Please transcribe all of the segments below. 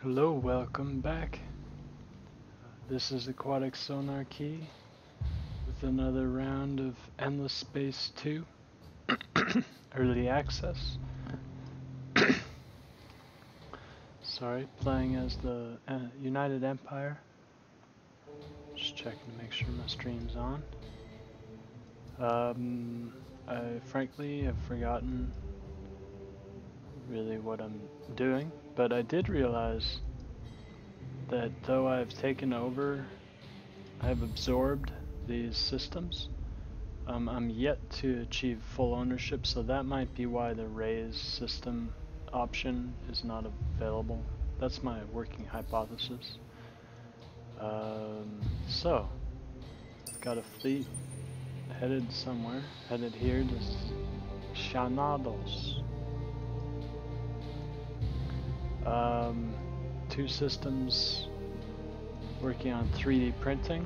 Hello, welcome back. This is Aquatic Sonar Key with another round of Endless Space 2 Early Access. Sorry, playing as the United Empire. Just checking to make sure my stream's on. I frankly have forgotten really what I'm doing, but I did realize that though I've taken over, I've absorbed these systems, I'm yet to achieve full ownership, so that might be why the raise system option is not available. That's my working hypothesis. So, got a fleet headed somewhere, headed here to Shanados. Two systems working on 3D printing.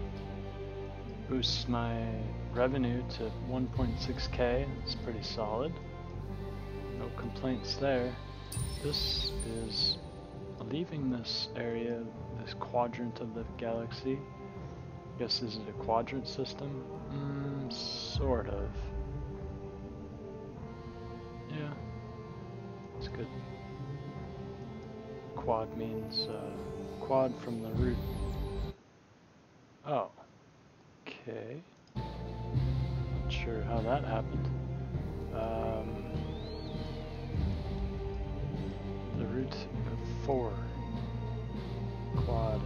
Boosts my revenue to 1.6k. That's pretty solid. No complaints there. This is leaving this area, this quadrant of the galaxy. I guess is it a quadrant system? Sort of. Yeah, it's good. Quad means quad from the root. Oh. Okay. Not sure how that happened. The root of 4. Quad.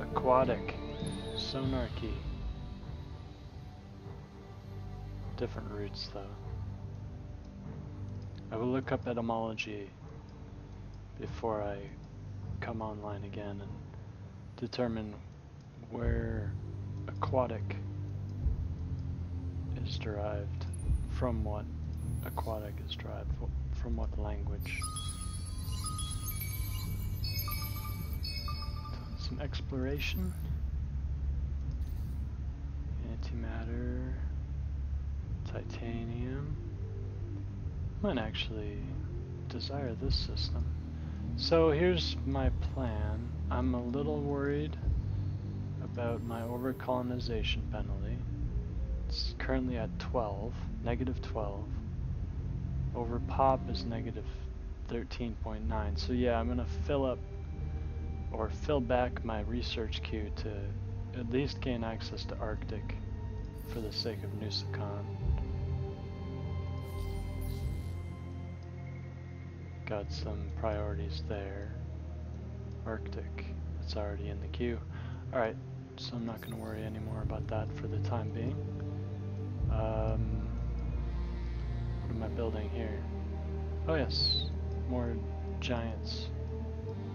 Aquatic. Sonar key. Different roots though. I will look up etymology before I come online again and determine where aquatic is derived, from what aquatic is derived, from what language. Some exploration. Antimatter, titanium. Might actually desire this system. So here's my plan. I'm a little worried about my overcolonization penalty. It's currently at 12, negative 12. Over pop is negative 13.9. So yeah, I'm gonna fill back my research queue to at least gain access to Arctic for the sake of Nusakan. Got some priorities there. Arctic, it's already in the queue. Alright, so I'm not going to worry anymore about that for the time being. What am I building here? Oh yes, more giants.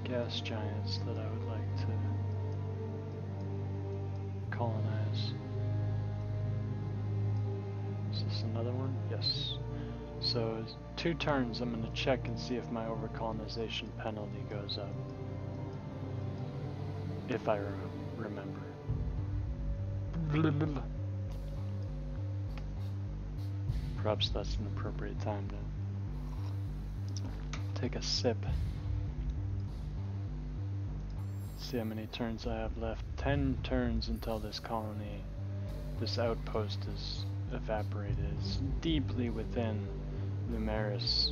Gas giants that I would like to colonize. Is this another one? Yes. So 2 turns I'm going to check and see if my overcolonization penalty goes up. If I remember. Perhaps that's an appropriate time to take a sip. See how many turns I have left. 10 turns until this colony, this outpost is evaporated. It's deeply within Lumeris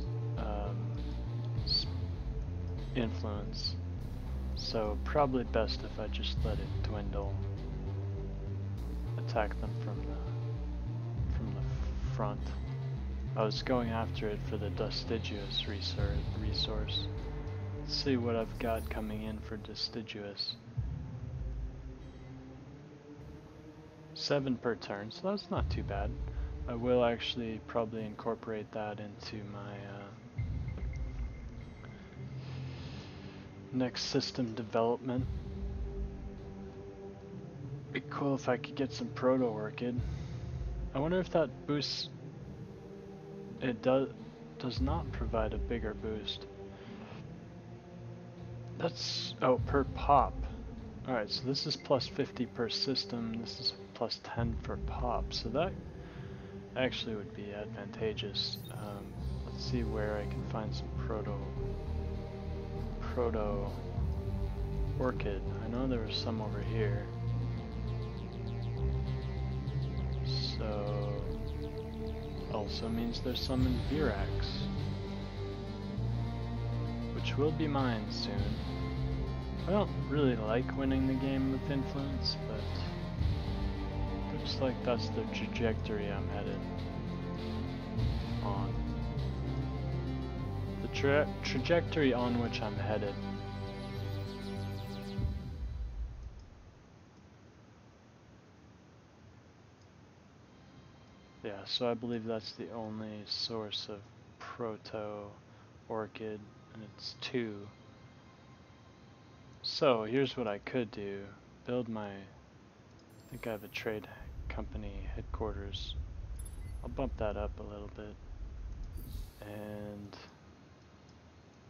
influence. So probably best if I just let it dwindle. Attack them from the front. I was going after it for the Dustigious resource. Let's see what I've got coming in for Dustigious. 7 per turn, so that's not too bad. I will actually probably incorporate that into my next system development. Be cool if I could get some proto-orchid. I wonder if that boosts. It does not provide a bigger boost. That's per pop. Alright, so this is plus 50 per system, this is plus 10 for pop, so that actually would be advantageous. Let's see where I can find some proto proto-orchid. I know there was some over here. So, also means there's some in Virax, which will be mine soon. I don't really like winning the game with influence, but looks like that's the trajectory I'm headed on. The trajectory on which I'm headed. Yeah, so I believe that's the only source of proto-orchid, and it's 2. So here's what I could do. Build my, I think I have a trade company headquarters. I'll bump that up a little bit. And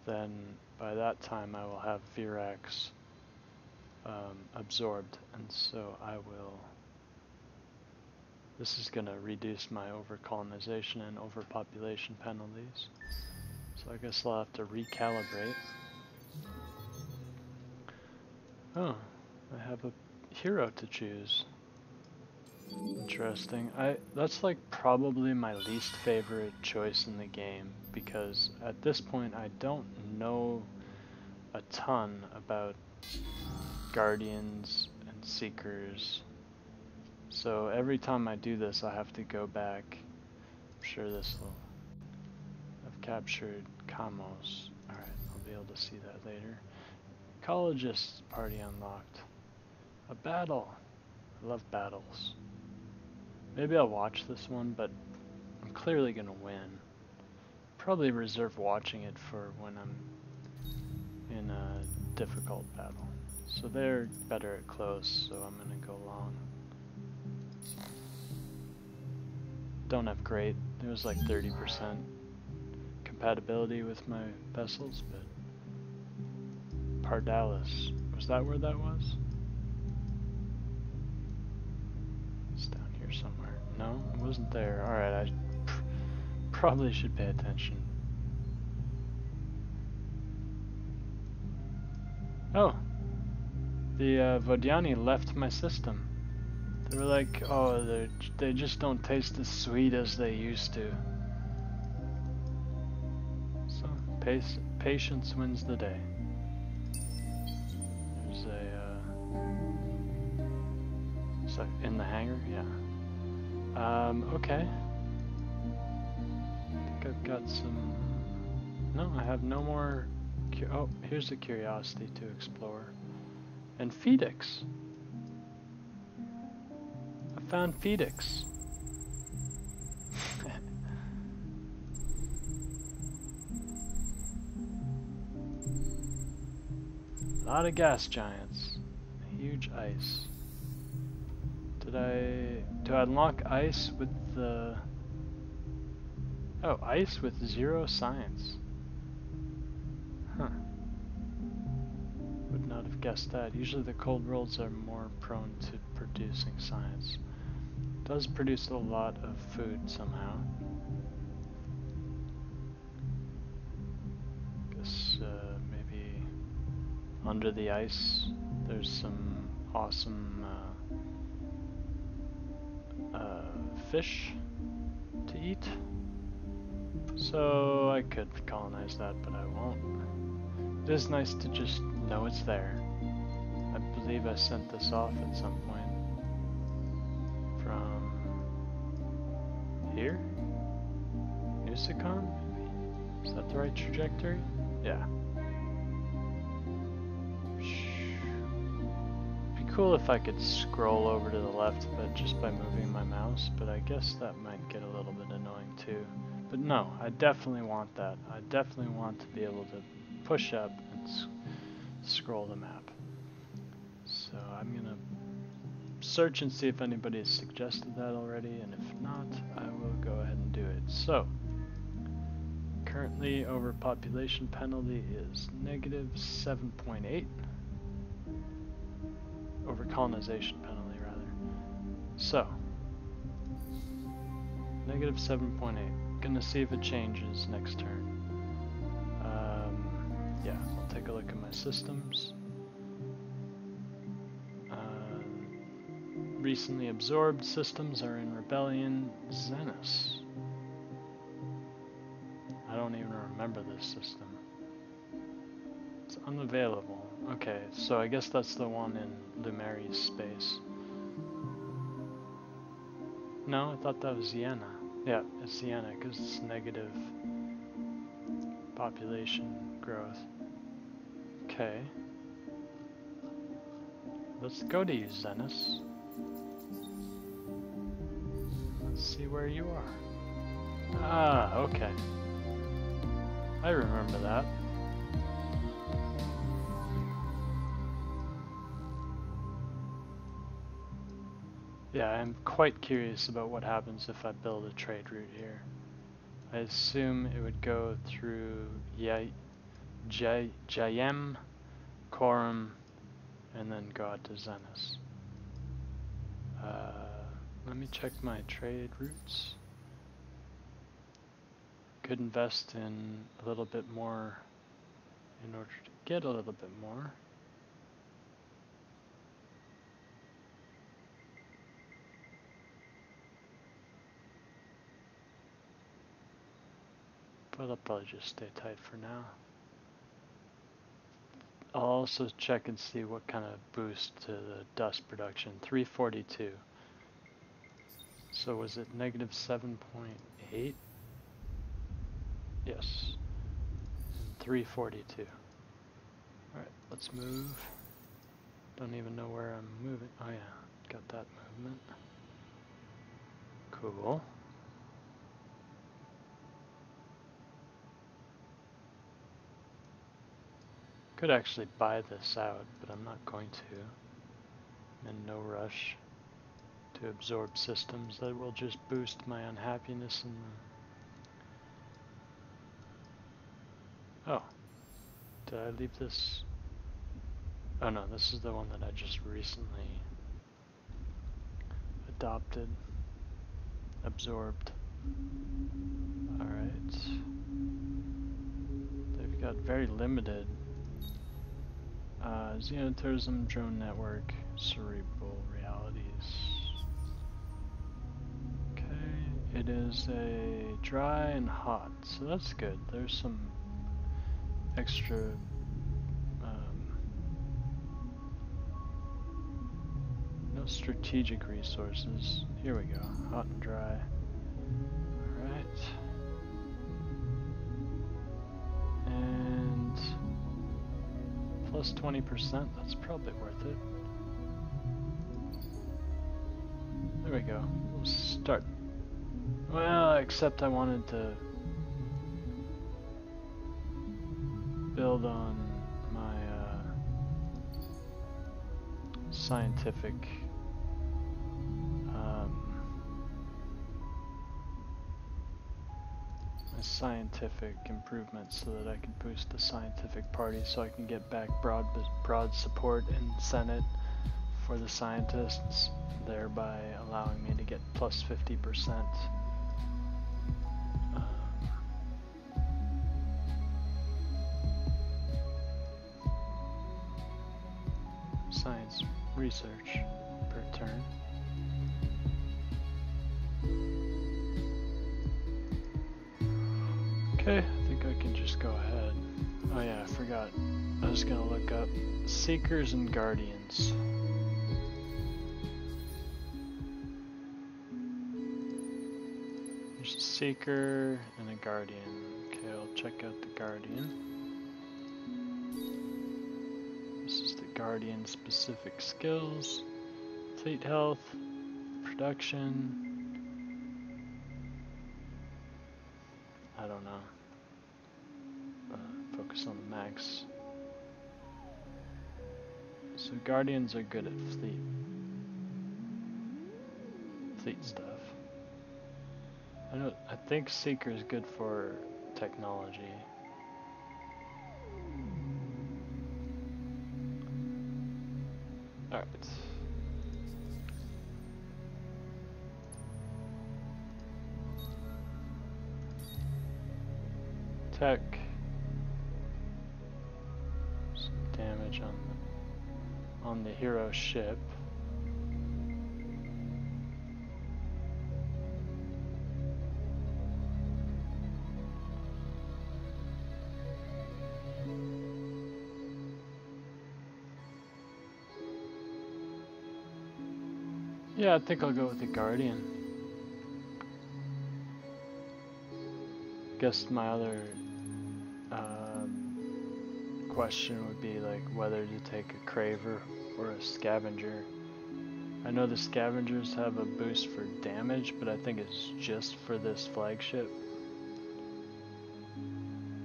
then by that time I will have Virax absorbed, and so I will, this is going to reduce my overcolonization and overpopulation penalties. So I guess I'll have to recalibrate. Oh, I have a hero to choose. Interesting. That's like probably my least favorite choice in the game, because at this point I don't know a ton about guardians and seekers. So every time I do this I have to go back. I'm sure this will... I've captured Kamos. Alright, I'll be able to see that later. Ecologist party unlocked. A battle. I love battles. Maybe I'll watch this one, but I'm clearly gonna win. Probably reserve watching it for when I'm in a difficult battle. So they're better at close, so I'm gonna go long. Don't have great. It was like 30% compatibility with my vessels, but Pardalis. Was that where that was? It's down here somewhere. No, it wasn't there. Alright, I probably should pay attention. Oh! The Vodiani left my system. They were like, oh, they just don't taste as sweet as they used to. So, patience wins the day. There's a, so in the hangar? Yeah. Okay. I think I've got some... No, I have no more... Oh, here's a curiosity to explore. And Phoenix. I found Phoenix. A lot of gas giants. Huge ice. Do I unlock ice with the... Oh, ice with 0 science. Huh. Would not have guessed that. Usually the cold worlds are more prone to producing science. Does produce a lot of food somehow. Guess maybe under the ice there's some awesome fish to eat. So I could colonize that, but I won't. It is nice to just know it's there. I believe I sent this off at some point. From here? Nusicon, maybe? Is that the right trajectory? Yeah. It'd be cool if I could scroll over to the left, but just by moving my mouse, but I guess that might get a little bit annoying too. But no, I definitely want that. I definitely want to be able to push up and scroll the map. So I'm gonna search and see if anybody has suggested that already, and if not, I will go ahead and do it. So, currently overpopulation penalty is -7.8. Overcolonization penalty, rather. So, -7.8. Gonna see if it changes next turn. Yeah, I'll take a look at my systems. Recently absorbed systems are in rebellion. Xenos. I don't even remember this system. It's unavailable. Okay, so I guess that's the one in Lumeri's space. No, I thought that was Sienna. Yeah, it's Sienna because it's negative population growth. Okay. Let's go to you, Xenos. Let's see where you are. Ah, okay. I remember that. Yeah, I'm quite curious about what happens if I build a trade route here. I assume it would go through Jayem, Korum, and then go out to Xenos. Let me check my trade routes. Could invest in a little bit more in order to get a little bit more. But I'll probably just stay tight for now. I'll also check and see what kind of boost to the dust production. 342. So was it negative 7.8? Yes. And 342. Alright, let's move. Don't even know where I'm moving. Oh yeah, got that movement. Cool. Could actually buy this out, but I'm not going to. I'm in no rush to absorb systems that will just boost my unhappiness and oh, did I leave this? Oh no, this is the one that I just recently adopted, absorbed. Alright. They've got very limited xenotourism, drone network, cerebral realities. Okay, it is a dry and hot, so that's good. There's some extra no strategic resources. Here we go, hot and dry. Alright. And plus 20%, that's probably worth it. There we go, we'll start. Well, except I wanted to build on my scientific improvements so that I can boost the scientific party, so I can get back broad support in the Senate for the scientists, thereby allowing me to get plus 50% science research per turn. Okay, I think I can just go ahead. Oh yeah, I forgot. I was gonna look up Seekers and Guardians. There's a Seeker and a Guardian. Okay, I'll check out the Guardian. This is the Guardian specific skills, fleet health, production. I don't know. Focus on the max. So Guardians are good at fleet stuff. I think Seeker is good for technology. Alright. Tech. damage on the hero ship. Yeah, I think I'll go with the Guardian. Guess my other question would be like whether to take a Craver or a Scavenger. I know the Scavengers have a boost for damage, but I think it's just for this flagship.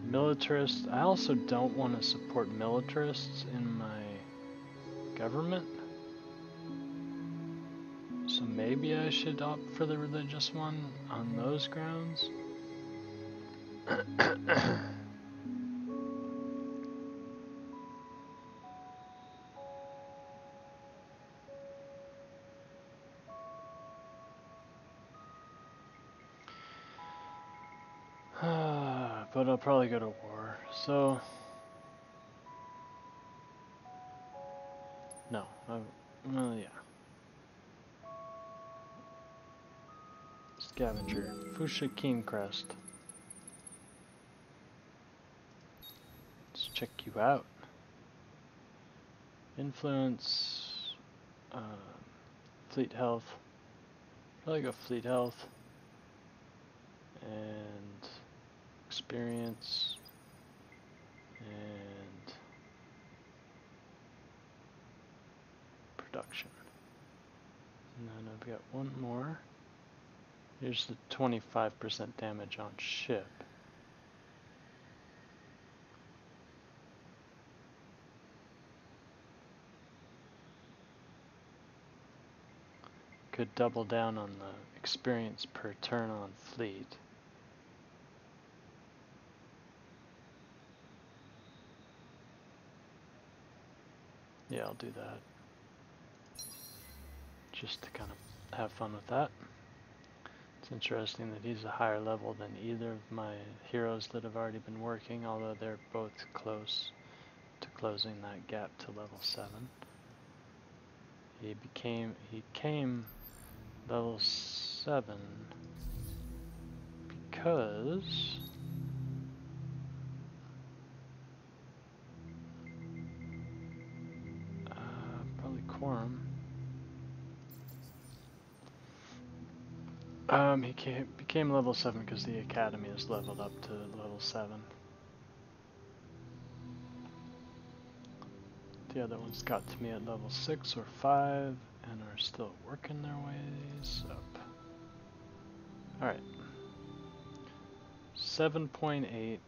Militarist, I also don't want to support militarists in my government. So maybe I should opt for the religious one on those grounds. But I'll probably go to war, so... No, well, yeah. Scavenger, Fuchsia Keen Crest. Let's check you out. Influence, Fleet Health. Probably go Fleet Health. And experience. And production. And then I've got one more. Here's the 25% damage on ship. Could double down on the experience per turn on fleet. Yeah, I'll do that. Just to kind of have fun with that. It's interesting that he's a higher level than either of my heroes that have already been working, although they're both close to closing that gap to level 7. He came level 7 because probably Quorum. He became level 7 because the academy is leveled up to level 7. The other ones got to me at level 6 or 5 and are still working their ways up. Alright. 7.8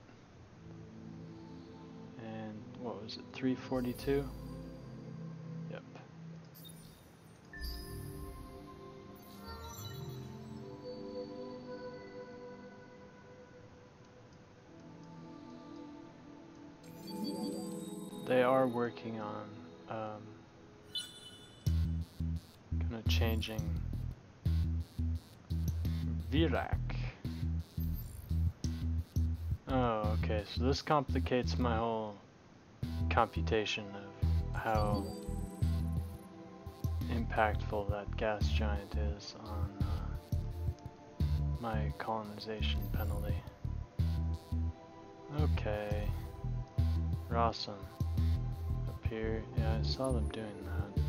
and what was it, 342? Yep. They are working on kind of changing Virac. Oh, okay, so this complicates my whole computation of how impactful that gas giant is on my colonization penalty. Okay, Rossum up here. Yeah, I saw them doing that.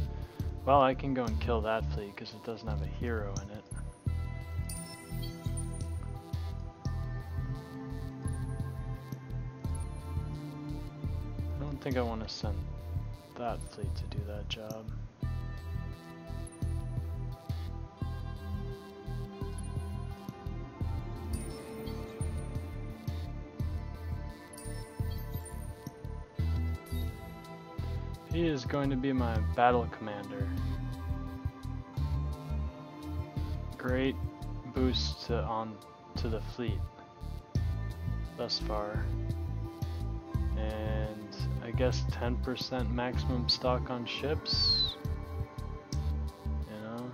Well, I can go and kill that fleet because it doesn't have a hero in it. I don't think I want to send that fleet to do that job. He is going to be my battle commander. Great boost to the fleet thus far. And I guess 10% maximum stock on ships. You know,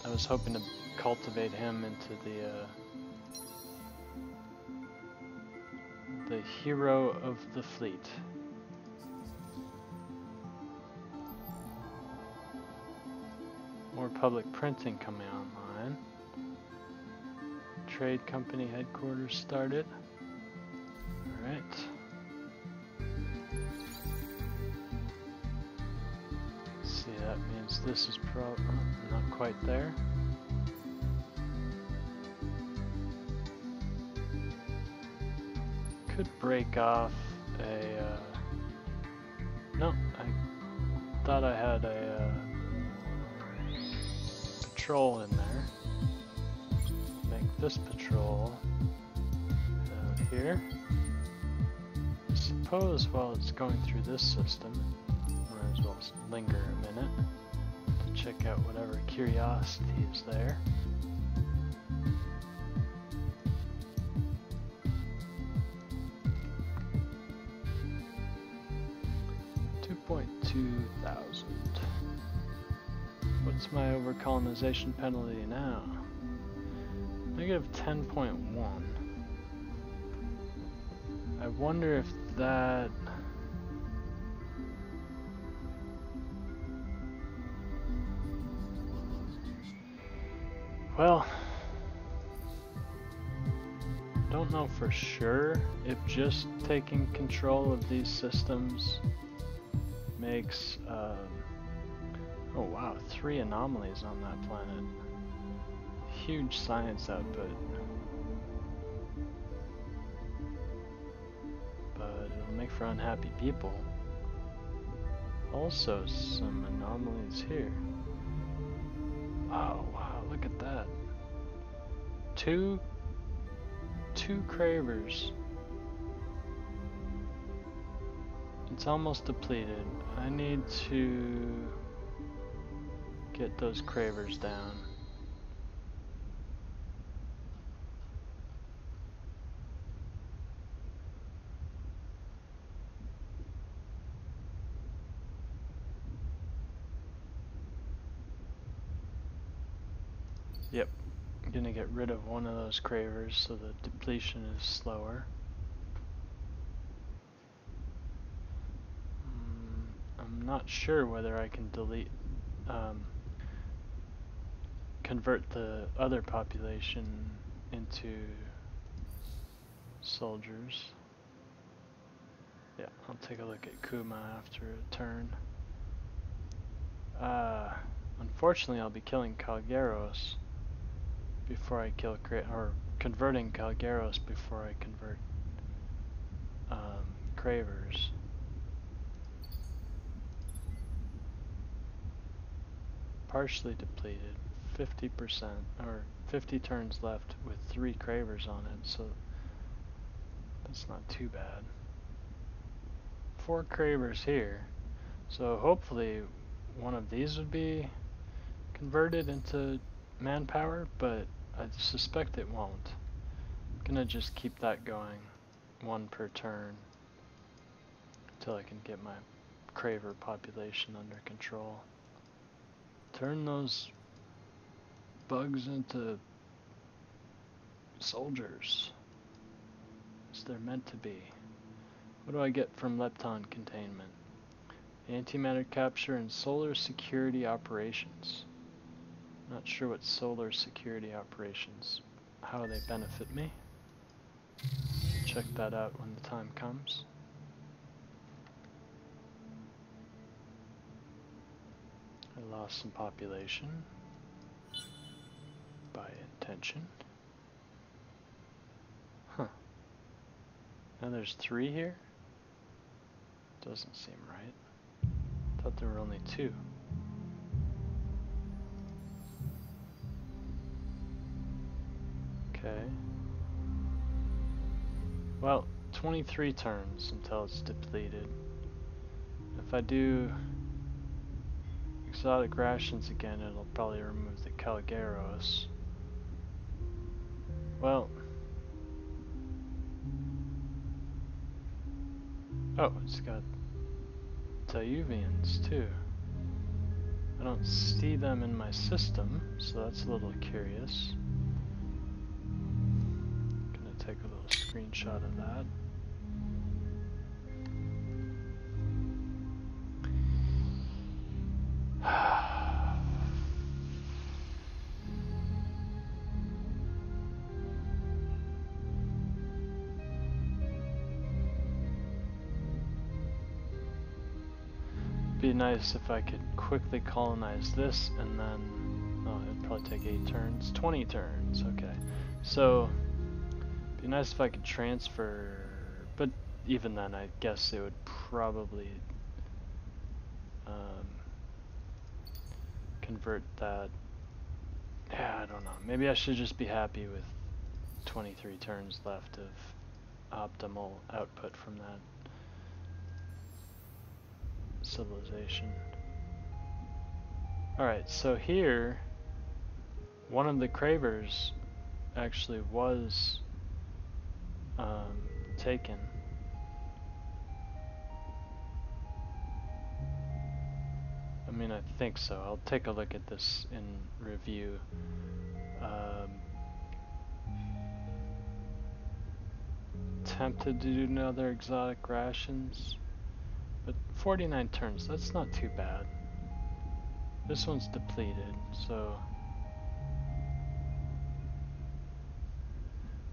I was hoping to cultivate him into the hero of the fleet. more public printing coming online. Trade company headquarters started. Alright. See, that means this is not quite there. Could break off a no, I thought I had a patrol in there. Make this patrol out here. I suppose while it's going through this system, might as well linger a minute to check out whatever curiosity is there. $2,200. What's my overcolonization penalty now? Negative 10.1. I wonder if that... Well, I don't know for sure if just taking control of these systems makes, oh wow, 3 anomalies on that planet. Huge science output. But it'll make for unhappy people. Also some anomalies here. Oh wow, look at that. Two cravers. It's almost depleted. I need to get those cravers down. Yep, I'm gonna get rid of one of those cravers so the depletion is slower. I'm not sure whether I can convert the other population into soldiers. Yeah, I'll take a look at Kuma after a turn. Unfortunately, I'll be killing Calgeros before I kill or converting Calgeros before I convert Cravers. Partially depleted, 50%, or 50 turns left with 3 Cravers on it, so that's not too bad. 4 Cravers here, so hopefully one of these would be converted into manpower, but I suspect it won't. I'm gonna just keep that going, 1 per turn, until I can get my Craver population under control. Turn those bugs into soldiers, as they're meant to be. What do I get from lepton containment? Antimatter capture and solar security operations. Not sure what solar security operations, how they benefit me. Check that out when the time comes. I lost some population by intention. Huh. Now there's 3 here? Doesn't seem right. Thought there were only 2. Okay. Well, 23 turns until it's depleted. If I do exotic rations again, it'll probably remove the Calgeros. Well, oh, it's got Tayuvians too. I don't see them in my system, so that's a little curious. Gonna take a little screenshot of that. be nice if I could quickly colonize this and then, oh, it'd probably take 8 turns, 20 turns, okay. So, it'd be nice if I could transfer, but even then I guess it would probably convert that. Yeah, I don't know. Maybe I should just be happy with 23 turns left of optimal output from that civilization. Alright, so here, one of the cravers actually was taken. I mean, I think so. I'll take a look at this in review. Tempted to do another exotic rations, but 49 turns, that's not too bad. This one's depleted, so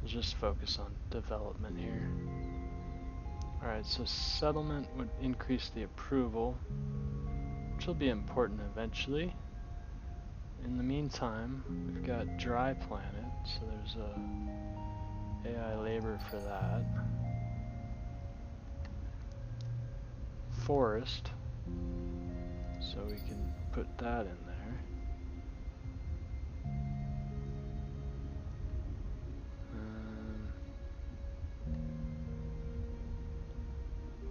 we'll just focus on development here. Alright, so settlement would increase the approval, which will be important eventually. In the meantime, we've got dry planet, so there's a AI labor for that. Forest, so we can put that in there.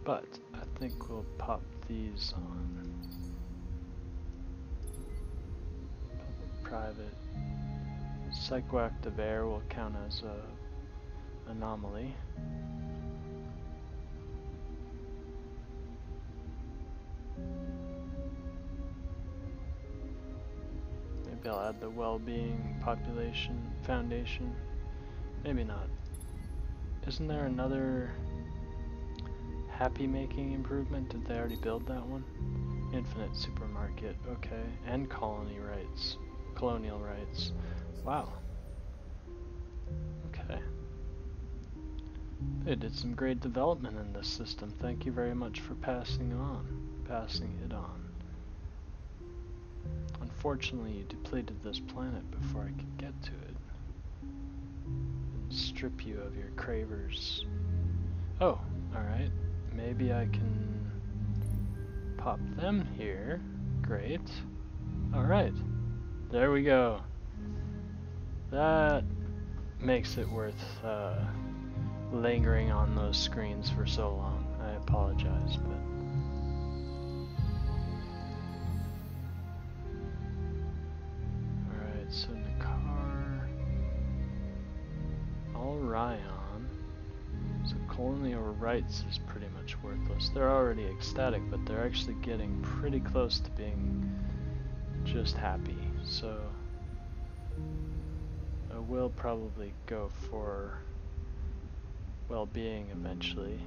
But I think we'll pop these on. Private. Psychoactive air will count as a anomaly. Maybe I'll add the well-being population foundation. Maybe not. Isn't there another happy making improvement? Did they already build that one? Infinite supermarket, okay. And colony rights. Colonial rights. Wow. Okay. They did some great development in this system. Thank you very much for passing it on. Unfortunately, you depleted this planet before I could get to it. And strip you of your cravers. Oh, alright. Maybe I can pop them here. Great. Alright. There we go. That makes it worth lingering on those screens for so long. I apologize, but alright, so Nakar, Alryon. So colonial rights is pretty much worthless. They're already ecstatic, but they're actually getting pretty close to being just happy. So I will probably go for well-being eventually.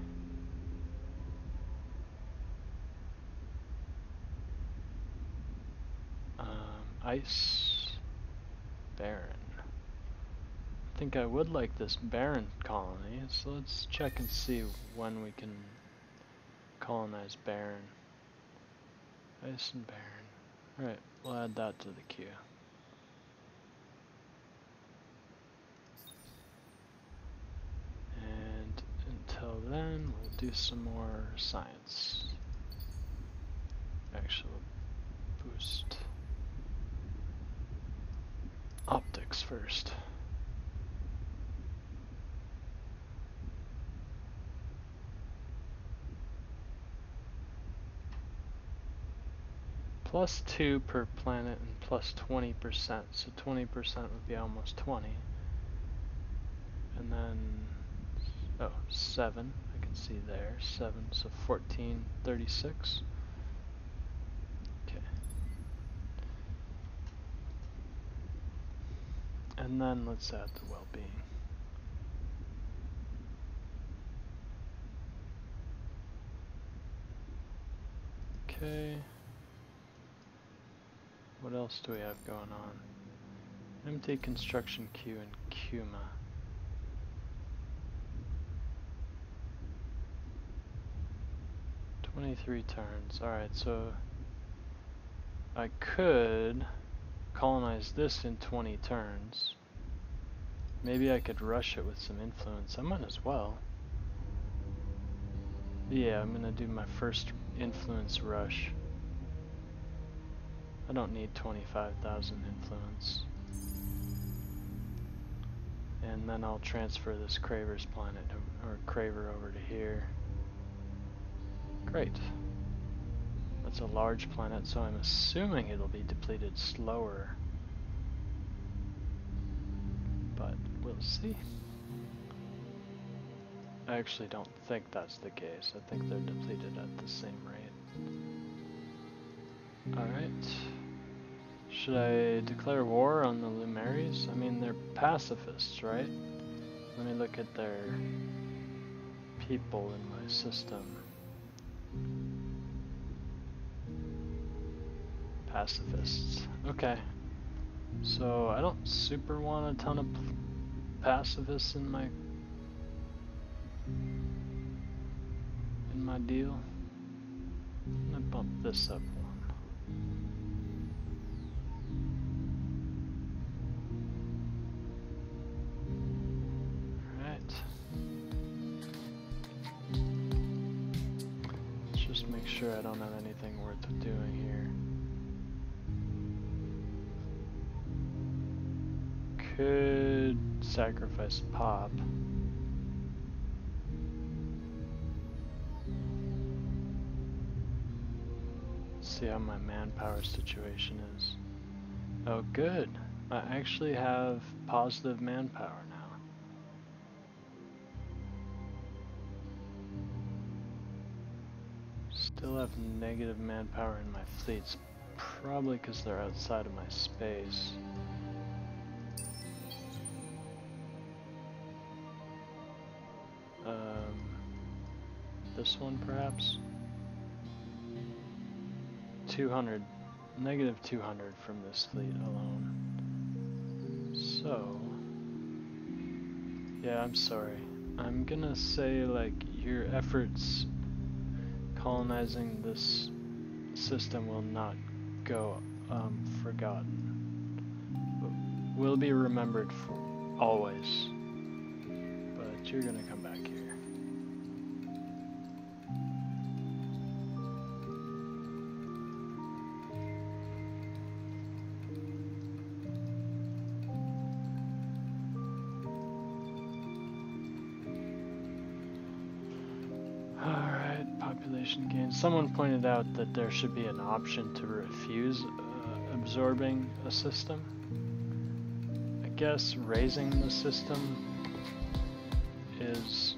Ice Baron. I think I would like this Baron colony, so let's check and see when we can colonize Baron. Ice and Baron. Alright, we'll add that to the queue. And until then, we'll do some more science. Actually, we'll boost optics first. +2 per planet and +20%, so 20% would be almost 20. And then, oh, 7, I can see there, 7, so 14, 36. Okay. And then let's add the well-being. Okay. What else do we have going on? Empty construction queue in Kuma. 23 turns. Alright, so I could colonize this in 20 turns. Maybe I could rush it with some influence. I might as well. Yeah, I'm gonna do my first influence rush. I don't need 25,000 influence. And then I'll transfer this Craver's planet, or Craver, over to here. Great. That's a large planet, so I'm assuming it'll be depleted slower. But we'll see. I actually don't think that's the case. I think they're depleted at the same rate. Alright. Should I declare war on the Lumeris? I mean, they're pacifists, right? Let me look at their people in my system. Pacifists. Okay. So I don't super want a ton of pacifists in my deal. I'm gonna bump this up one. Alright. Let's just make sure I don't have anything worth doing here. Could sacrifice Pop. See how my manpower situation is. Oh, good. I actually have positive manpower now. Still have negative manpower in my fleets, probably because they're outside of my space. This one perhaps? 200, negative 200 from this fleet alone. So, yeah, I'm sorry. I'm gonna say, like, your efforts colonizing this system will not go forgotten. Will be remembered for always. But you're gonna come back here. Population gain. Someone pointed out that there should be an option to refuse absorbing a system. I guess raising the system is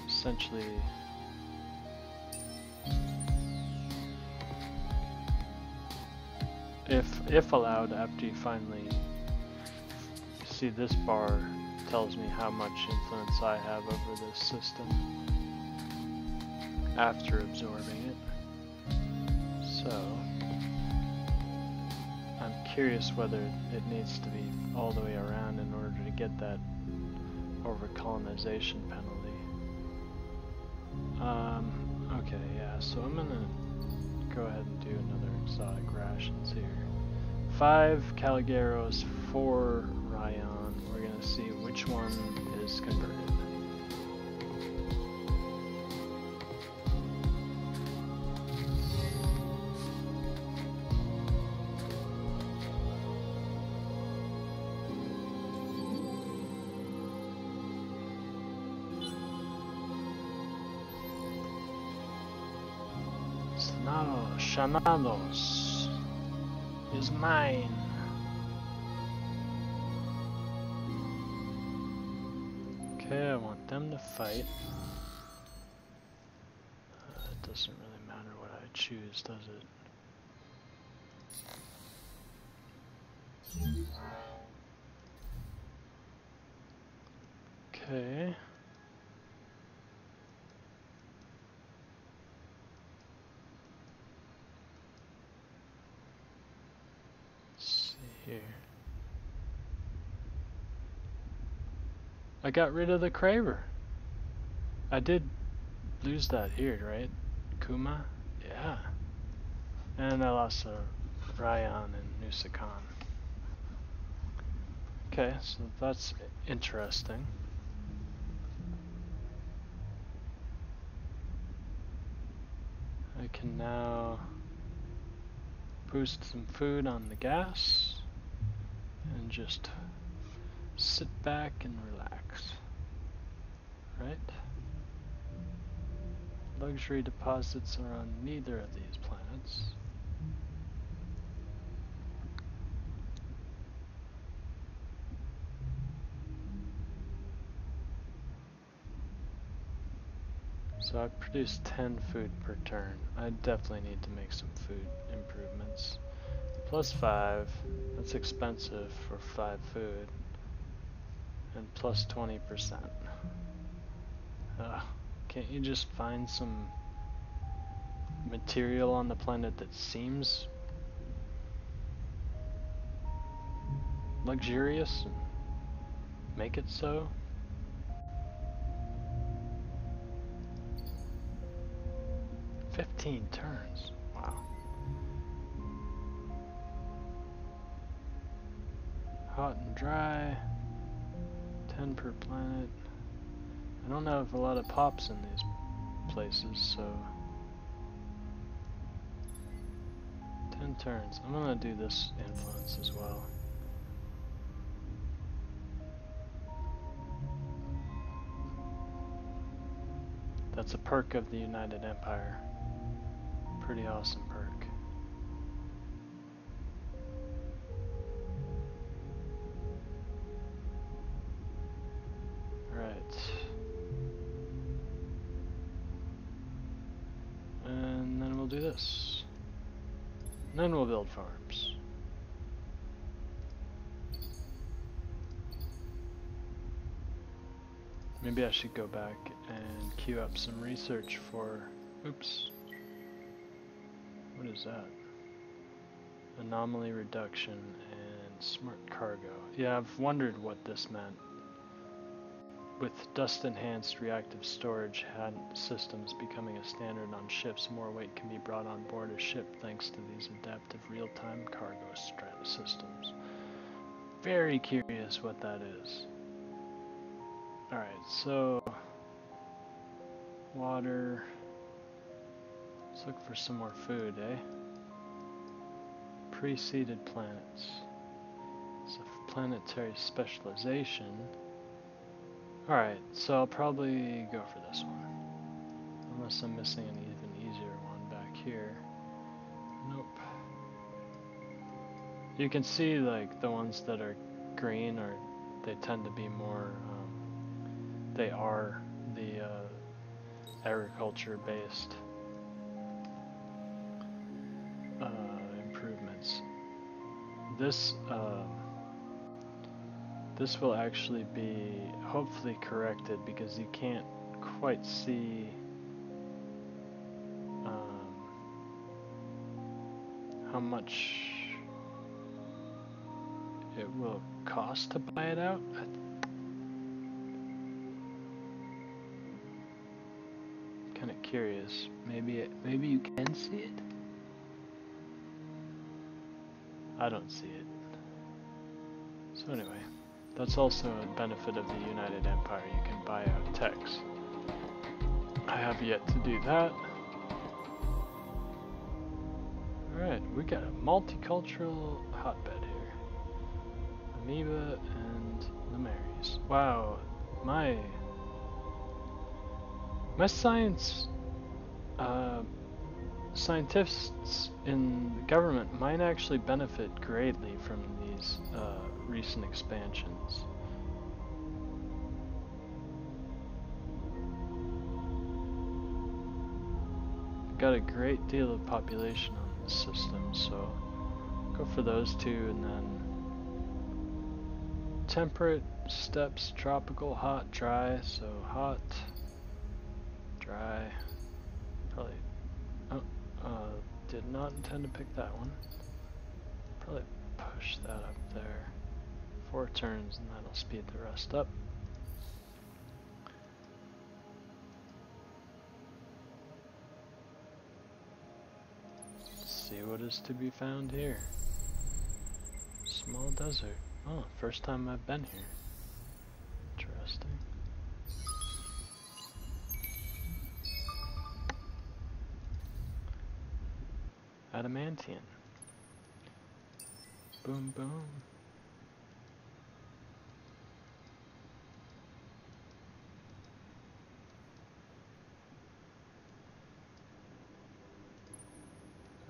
essentially if allowed after you finally see this bar tells me how much influence I have over this system after absorbing it. So I'm curious whether it needs to be all the way around in order to get that over-colonization penalty. Okay, yeah, so I'm gonna go ahead and do another exotic rations here. 5 Caligaros, 4 Ryan. We're gonna see which one is converted. Shanados is mine. Okay, I want them to fight. It doesn't really matter what I choose, does it? Okay. Let's see here. I got rid of the Craver. I did lose that here, right? Kuma? Yeah. And I lost Ryan and Nusakan. Okay, so that's interesting. I can now boost some food on the gas and just sit back and relax. Right? Luxury deposits are on neither of these planets. So I produce 10 food per turn. I definitely need to make some food improvements. Plus 5, that's expensive for 5 food. And plus 20%. Can't you just find some material on the planet that seems luxurious and make it so? "15 turns. Wow. Hot and dry. 10 per planet. I don't have a lot of pops in these places, so 10 turns. I'm gonna do this influence as well. That's a perk of the United Empire. Pretty awesome perk. Alright. And then we'll do this. And then we'll build farms. Maybe I should go back and queue up some research for... Oops. What is that? Anomaly reduction and smart cargo. Yeah, I've wondered what this meant. With dust-enhanced reactive storage systems becoming a standard on ships, more weight can be brought on board a ship thanks to these adaptive real-time cargo systems. Very curious what that is. Alright, so... water... Let's look for some more food, eh? Preceded planets. So planetary specialization. Alright, so I'll probably go for this one. Unless I'm missing an even easier one back here. Nope. You can see like the ones that are green or they tend to be more, they are the agriculture based improvements. This will actually be hopefully corrected because you can't quite see how much it will cost to buy it out. Kind of curious. Maybe you can see it. I don't see it. So anyway, that's also a benefit of the United Empire. You can buy out techs. I have yet to do that. Alright, we got a multicultural hotbed here. Amoeba and Lumaries. Wow, my scientists in the government might actually benefit greatly from these recent expansions. Got a great deal of population on this system, so go for those two, and then temperate, steppes, tropical, hot, dry. So hot, dry, probably, did not intend to pick that one. Probably push that up there. 4 turns and that'll speed the rest up. see what is to be found here. Small desert. Oh, first time I've been here. Interesting. Adamantium. Boom, boom.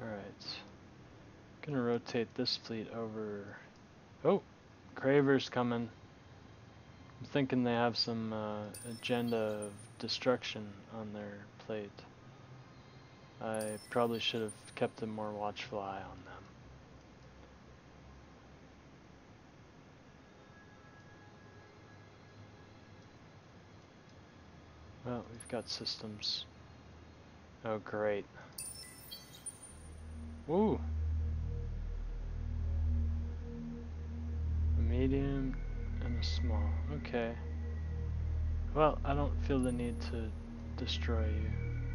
Alright. Gonna rotate this fleet over. Oh! Craver's coming. I'm thinking they have some agenda of destruction on their plate. I probably should have kept a more watchful eye on them. Well, we've got systems. Oh, great. Ooh! A medium and a small. Okay. Well, I don't feel the need to destroy you.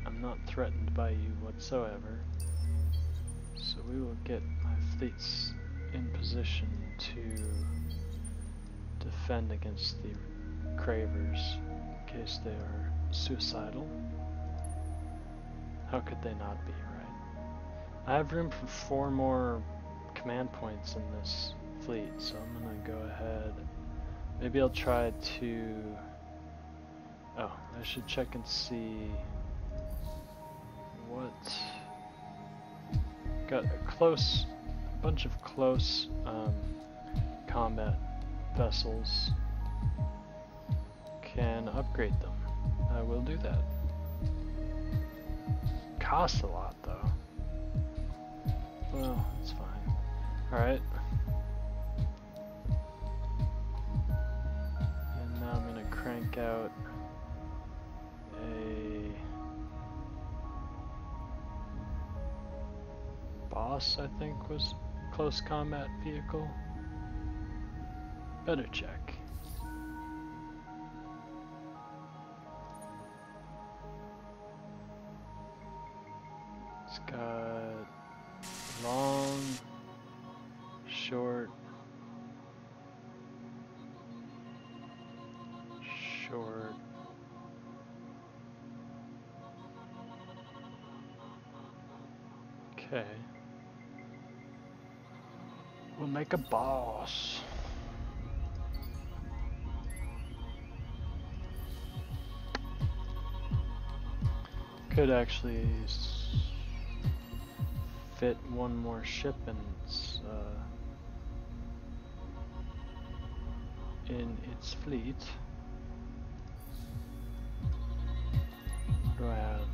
I'm not threatened by you whatsoever. So we will get my fleets in position to defend against the Cravers in case they are suicidal. How could they not be, right? I have room for 4 more command points in this fleet, so I'm gonna go ahead. Maybe I'll try to... Oh, I should check and see what... Got a bunch of close combat vessels. Can upgrade them. I will do that. Costs a lot though. Well, it's fine. Alright. And now I'm gonna crank out a boss, I think, was close combat vehicle. Better check. It's got long, short, short. Okay. We'll make a boss. Could actually fit one more ship in its fleet. What do I have?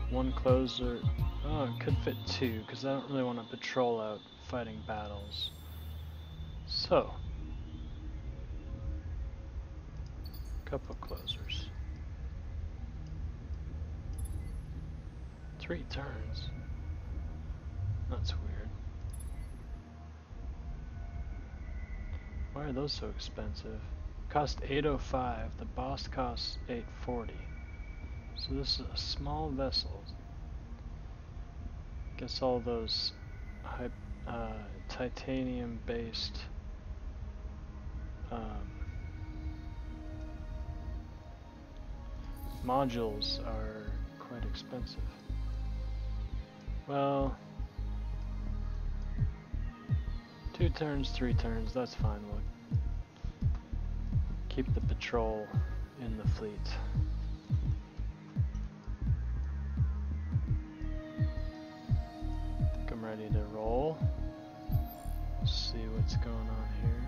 One closer. Oh, it could fit 2 because I don't really want to patrol out fighting battles. So, couple closers. 3 turns. That's weird. Why are those so expensive? Cost 805. The boss costs 840. So this is a small vessel. Guess all those titanium-based modules are quite expensive. Well, 2 turns, 3 turns, that's fine. We'll keep the patrol in the fleet. I think I'm ready to roll. See what's going on here.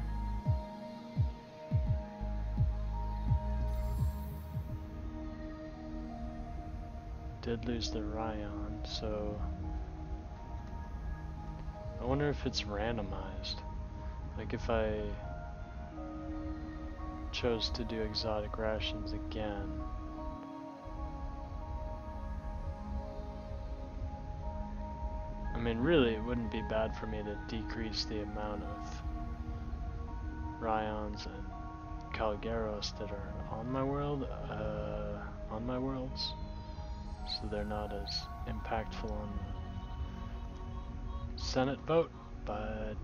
Did lose the Ryan, so I wonder if it's randomized. Like if I chose to do exotic rations again. I mean, really, it wouldn't be bad for me to decrease the amount of Ryons and Calgaros that are on my world, on my worlds, so they're not as impactful on Senate vote, but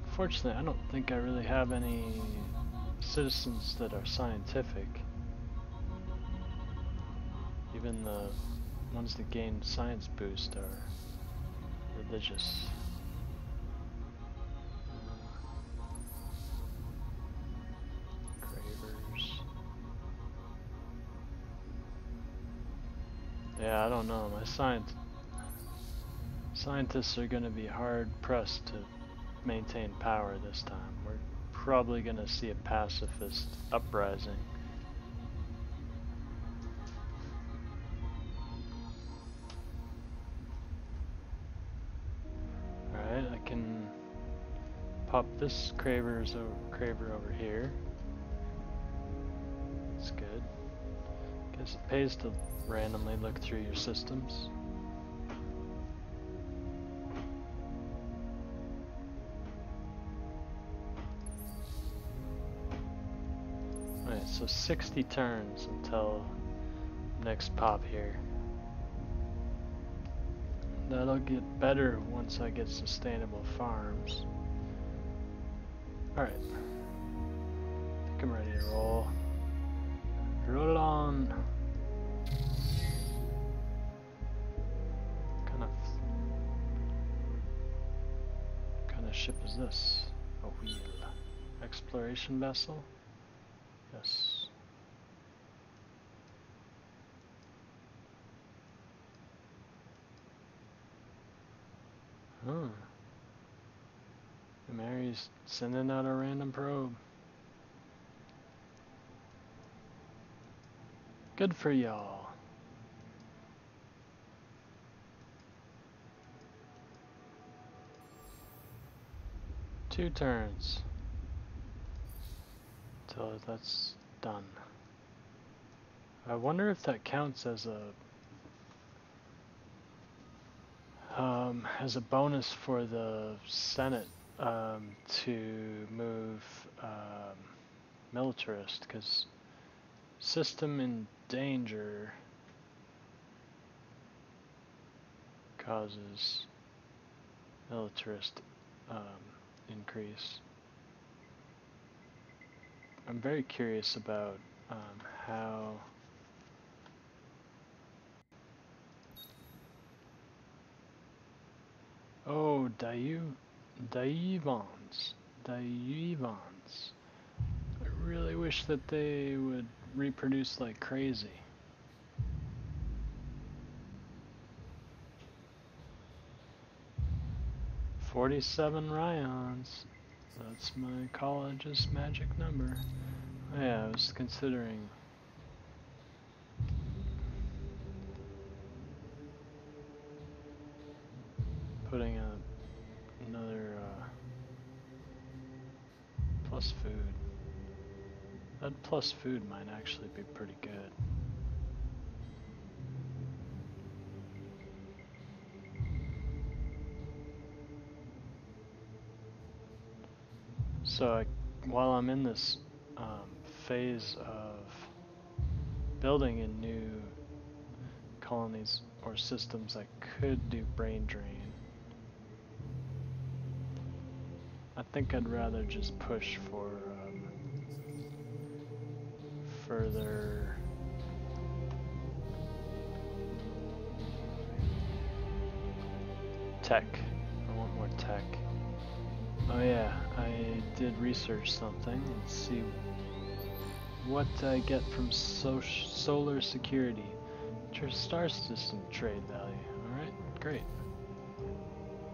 unfortunately I don't think I really have any citizens that are scientific. Even the ones that gain science boost are religious. Cravers. Yeah, I don't know. My scientists are going to be hard pressed to maintain power this time. We're probably going to see a pacifist uprising. Alright, I can pop this craver over here. That's good. Guess it pays to randomly look through your systems. Alright, so 60 turns until next pop here. That'll get better once I get sustainable farms. Alright. I think I'm ready to roll. Roll it on. Kind of ship is this? A wheel. Exploration vessel? Yes. Huh. Mary's sending out a random probe. Good for y'all. Two turns till that's done. I wonder if that counts as a bonus for the Senate to move militarist, because system in danger causes militarist increase. I'm very curious about how oh, Daivans. I really wish that they would reproduce like crazy. $47 Ryons. That's my college's magic number. Oh, yeah, I was considering putting another plus food. That plus food might actually be pretty good. So while I'm in this phase of building in new colonies or systems, I could do brain drain. I think I'd rather just push for further tech. I want more tech. Oh yeah, I did research something. Let's see what I get from solar security. Star system trade value. Alright, great.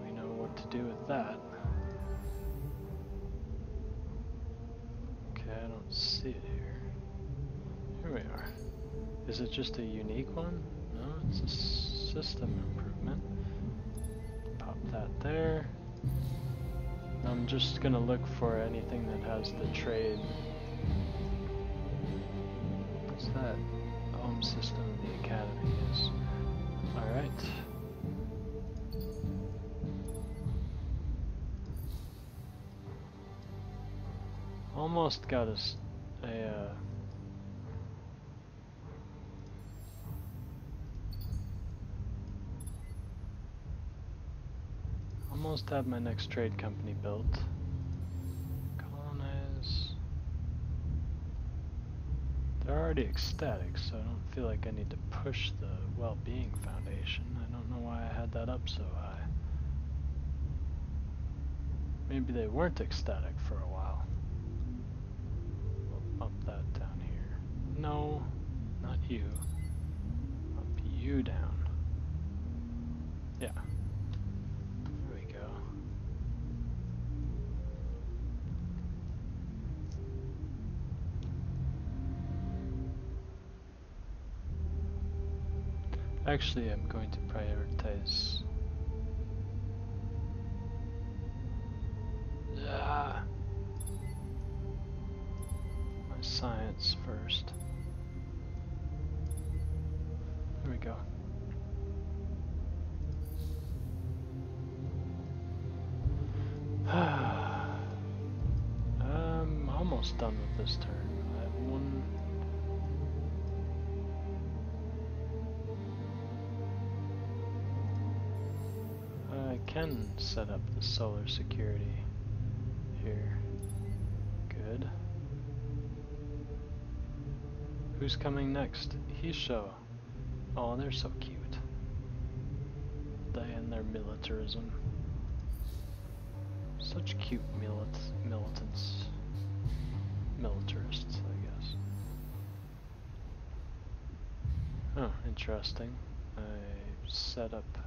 We know what to do with that. Okay, I don't see it here. Here we are. Is it just a unique one? No, it's a system improvement. Pop that there. I'm just gonna look for anything that has the trade. What's that? Home system of the academy is. Alright. Almost got a almost have my next trade company built. Colonize. They're already ecstatic, so I don't feel like I need to push the well-being foundation. I don't know why I had that up so high. Maybe they weren't ecstatic for a while. We'll bump that down here. No, not you. Bump you down. Yeah. There we go. Actually, I'm going to prioritize my science first. There we go. I'm almost done with this turn. I have one. I can set up the solar security here. Good. Who's coming next? Hisho. Oh, they're so cute. They and their militarism. Such cute militants. Militarists, I guess. Oh, interesting. I set up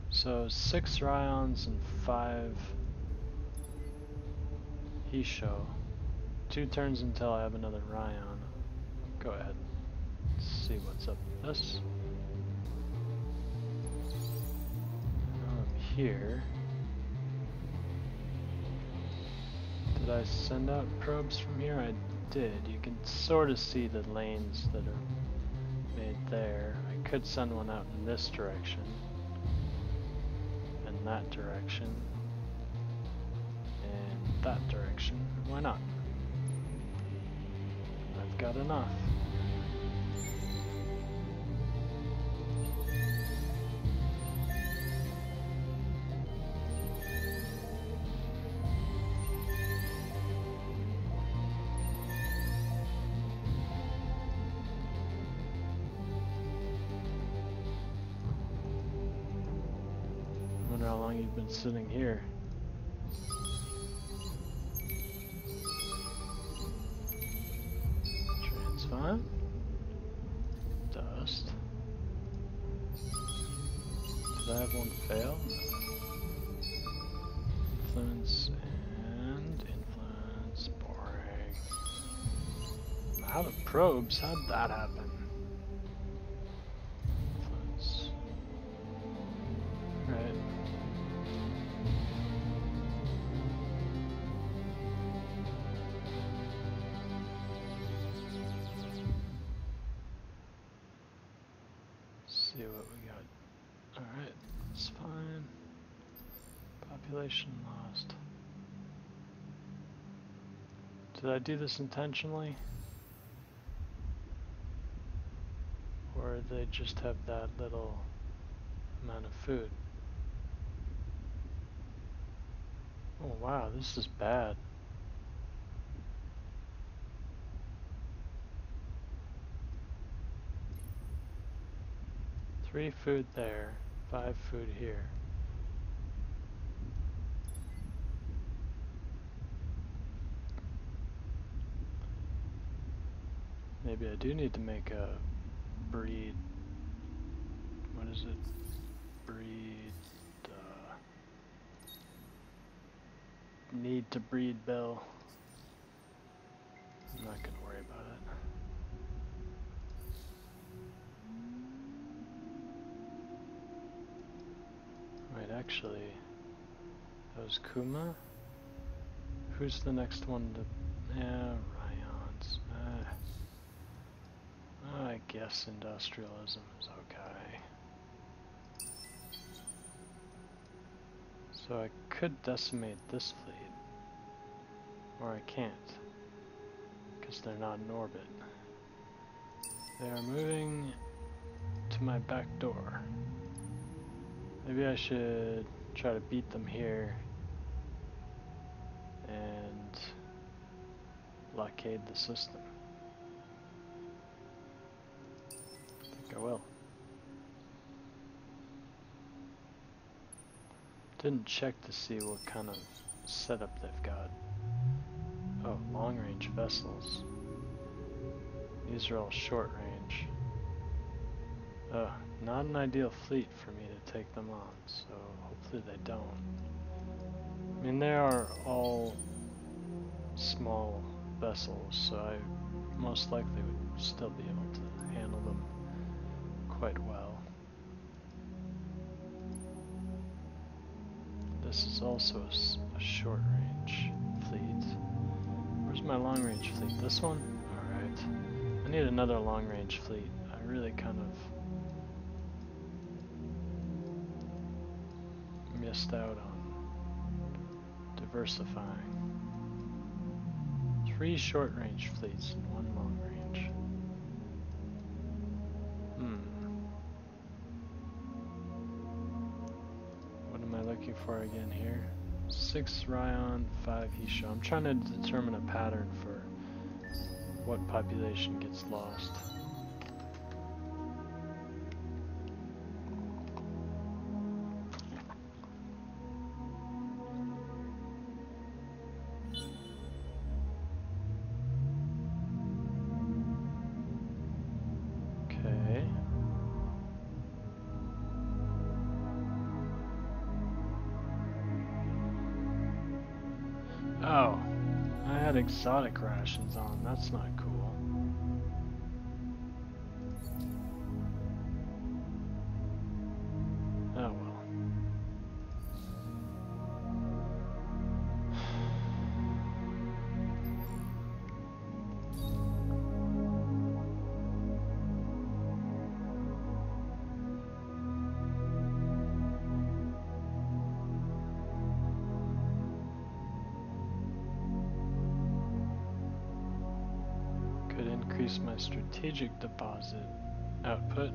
so 6 Ryons and 5 Hisho. 2 turns until I have another Ryon. Go ahead. Let's see what's up with this. Here. Did I send out probes from here? I did. You can sort of see the lanes that are made there. I could send one out in this direction. And that direction. And that direction. Why not? I've got enough. I wonder how long you've been sitting here. Transfer. Dust. Did I have one fail? Influence and influence. Boring. I'm out of probes. How'd that happen? Influence. Right. See what we got. Alright, that's fine. Population lost. Did I do this intentionally? Or did they just have that little amount of food? Oh wow, this is bad. Three food there, 5 food here. Maybe I do need to make a breed. What is it? Breed. Need to breed bill. I'm not gonna worry about it. Wait, actually, that was Kuma. Who's the next one to? Yeah, Ryons. I guess industrialism is okay. So I could decimate this fleet, or I can't, because they're not in orbit. They are moving to my back door. Maybe I should try to beat them here and blockade the system. I think I will. Didn't check to see what kind of setup they've got. Oh, long-range vessels. These are all short-range. Not an ideal fleet for me to take them on, so hopefully they don't. I mean, they are all small vessels, so I most likely would still be able to handle them quite well. This is also a short-range fleet. Where's my long-range fleet? This one? Alright. I need another long-range fleet. I really kind of missed out on diversifying. 3 short-range fleets and 1 long-range. What am I looking for again here? 6 Ryon, 5 Hisho. I'm trying to determine a pattern for what population gets lost. Okay. Oh, I had exotic rations on. That's not cool. Oh well. Could increase my strategic deposit output.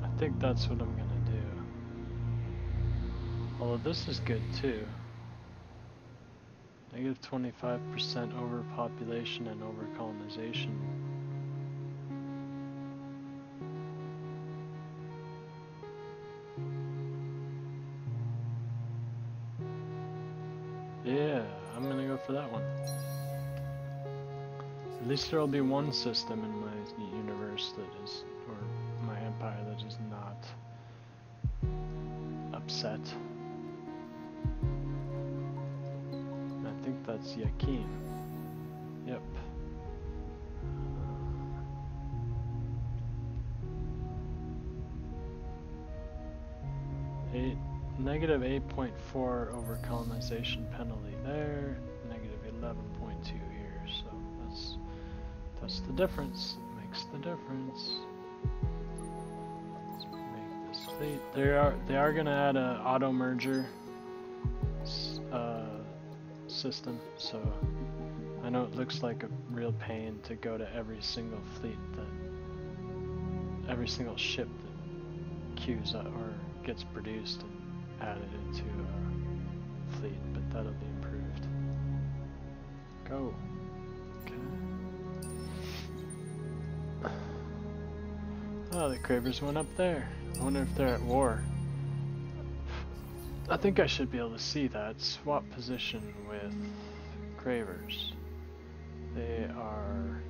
I think that's what I'm gonna do. Although this is good too. Negative 25% overpopulation and overcolonization. Yeah, I'm gonna go for that one. At least there'll be one system in my universe that is, or my empire, that is not upset. I think that's Yakim. Yep. Negative 8.4 overcolonization penalty there, negative 11.2 here, so that's the difference. It makes the difference. Let's make this fleet. They are gonna add a auto merger system, so I know it looks like a real pain to go to every single fleet every single ship that queues up or gets produced and added into a fleet, but that'll be improved. Go. Okay. Oh, the Cravers went up there. I wonder if they're at war. I think I should be able to see that. Swap position with Cravers. They are...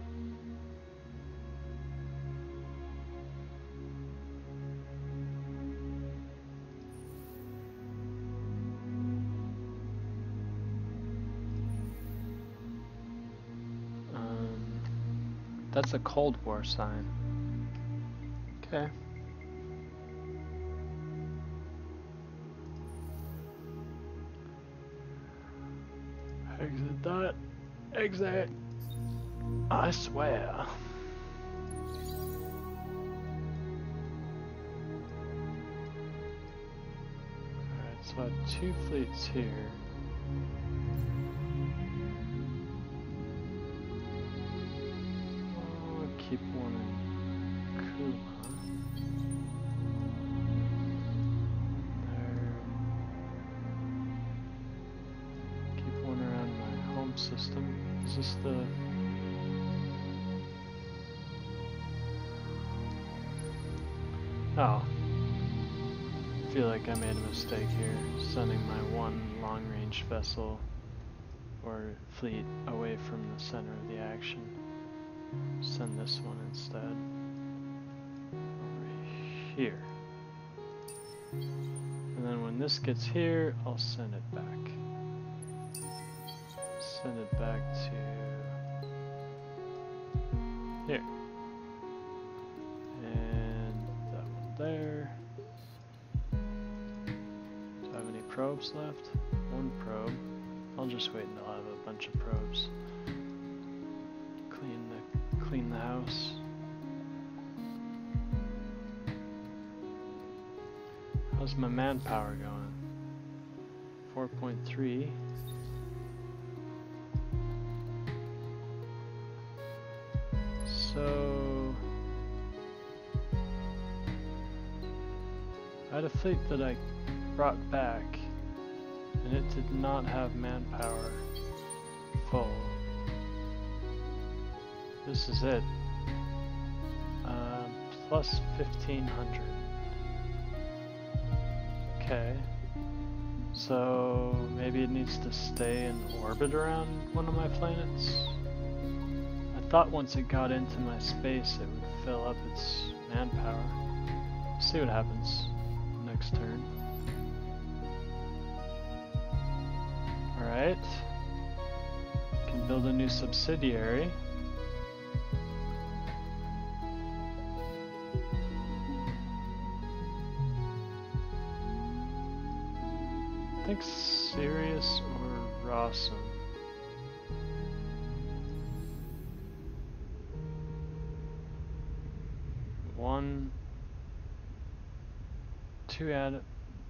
that's a Cold War sign. Okay. Exit that. Exit. I swear. Alright, so I have 2 fleets here. I'll keep one in Kuma. system. Is this the... Oh. I feel like I made a mistake here, sending my one long-range vessel or fleet away from the center of the action. Send this one instead. Over here. And then when this gets here, I'll send it back. Send it back to here. And that one there. Do I have any probes left? One probe. I'll just wait until I have a bunch of probes. Clean the house. How's my manpower going? 4.3. So I had a fleet that I brought back, and it did not have manpower full. This is it. Plus 1500. Okay. So maybe it needs to stay in orbit around one of my planets. I thought once it got into my space it would fill up its manpower. See what happens next turn. Alright. Can build a new subsidiary. I think Sirius or Rossum.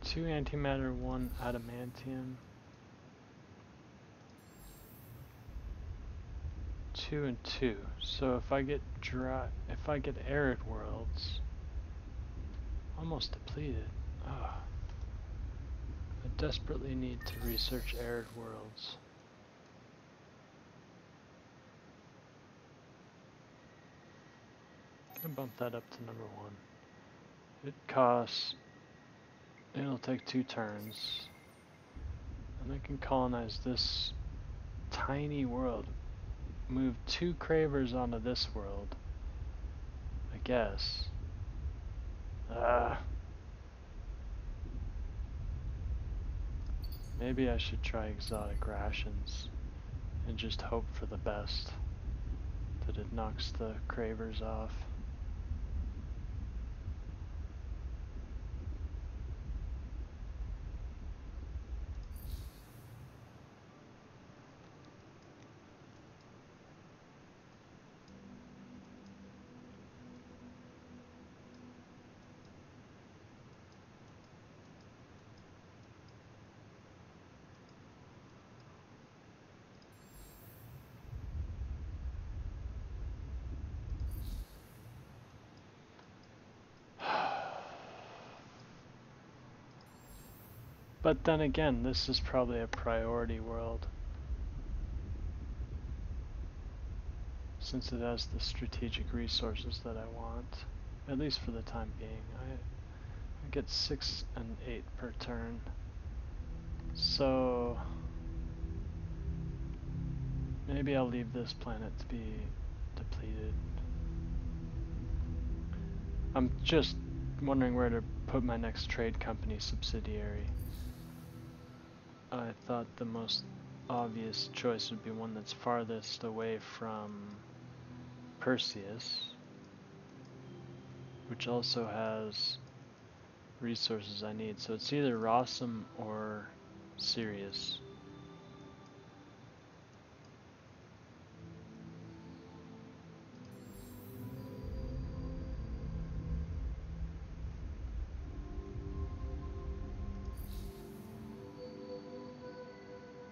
Two antimatter, one adamantium. 2 and 2. So if I get arid worlds, almost depleted. Oh. I desperately need to research arid worlds. I'm gonna bump that up to number 1. It'll take 2 turns. And I can colonize this tiny world. Move 2 cravers onto this world, I guess. Maybe I should try exotic rations and just hope for the best, that it knocks the cravers off. But then again, this is probably a priority world, since it has the strategic resources that I want, at least for the time being. I get 6 and 8 per turn, so maybe I'll leave this planet to be depleted. I'm just wondering where to put my next trade company subsidiary. I thought the most obvious choice would be one that's farthest away from Perseus, which also has resources I need. So it's either Rossum or Sirius.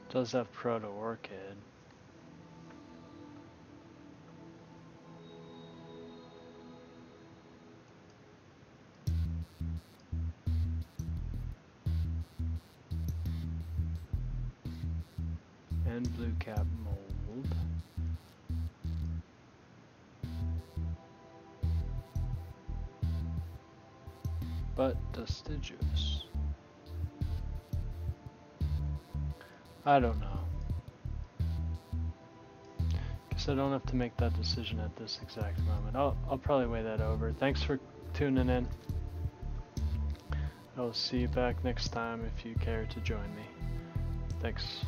Does have Proto-Orchid. and blue cap mold. But deciduous. I don't know. Guess I don't have to make that decision at this exact moment. I'll probably weigh that over. Thanks for tuning in. I'll see you back next time if you care to join me. Thanks.